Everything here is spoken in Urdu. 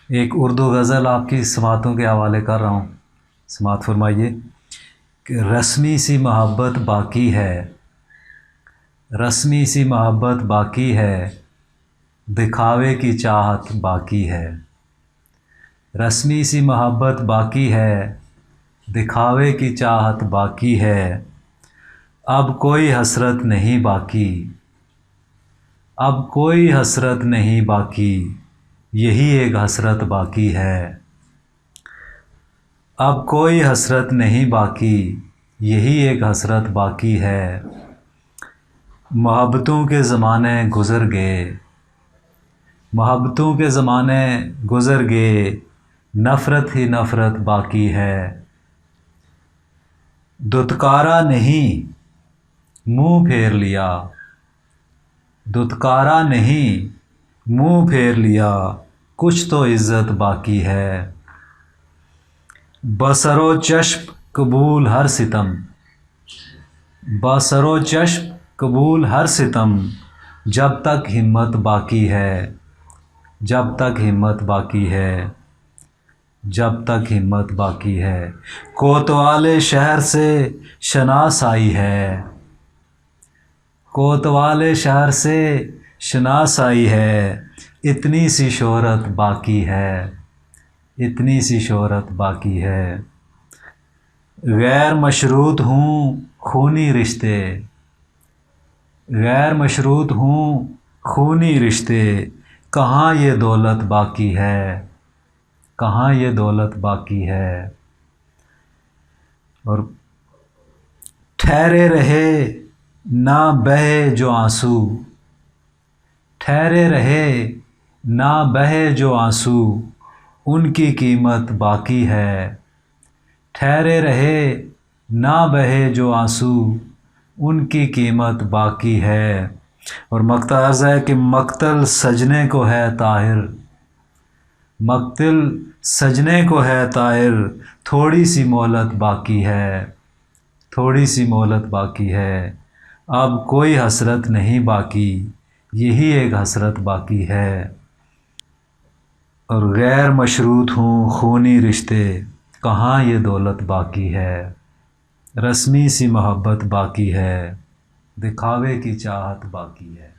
ایک اردو غزل آپ کی سماعتوں کے حوالے کر رہا ہوں، سماعت فرمائیے کہ رسمی سی محبت باقی ہے، رسمی سی محبت باقی ہے، دکھاوے کی چاہت باقی ہے۔ رسمی سی محبت باقی ہے، دکھاوے کی چاہت باقی ہے، اب کوئی حسرت نہیں باقی، اب کوئی حسرت نہیں باقی، یہی ایک حسرت باقی ہے۔ اب کوئی حسرت نہیں باقی، یہی ایک حسرت باقی ہے۔ محبتوں کے زمانے گزر گئے، محبتوں کے زمانے گزر گئے، نفرت ہی نفرت باقی ہے۔ دتکارا نہیں منہ پھیر لیا، دتکارا نہیں منہ پھیر لیا، کچھ تو عزت باقی ہے۔ بسر و چشم قبول ہر ستم، بسر و چشم قبول ہر ستم، جب تک ہمت باقی ہے، جب تک ہمت باقی ہے، جب تک ہمت باقی ہے۔ کوتوال شہر سے شناس آئی ہے، کوتوال شہر سے شناس آئی ہے، اتنی سی شہرت باقی ہے، اتنی سی شہرت باقی ہے۔ غیر مشروط ہوں خونی رشتے، غیر مشروط ہوں خونی رشتے، کہاں یہ دولت باقی ہے، کہاں یہ دولت باقی ہے۔ اور ٹھہرے رہے نہ بہے جو آنسو، ٹھہرے رہے نہ بہے جو آنسو، ان کی قیمت باقی ہے۔ ٹھہرے رہے نہ بہے جو آنسو، ان کی قیمت باقی ہے۔ اور مقطع عرض ہے کہ مقتل سجنے کو ہے طاہر، مقتل سجنے کو ہے طاہر، تھوڑی سی مہلت باقی ہے، تھوڑی سی مہلت باقی ہے، اب کوئی حسرت نہیں باقی، یہی ایک حسرت باقی ہے۔ اور غیر مشروط ہوں خونی رشتے، کہاں یہ دولت باقی ہے۔ رسمی سی محبت باقی ہے، دکھاوے کی چاہت باقی ہے۔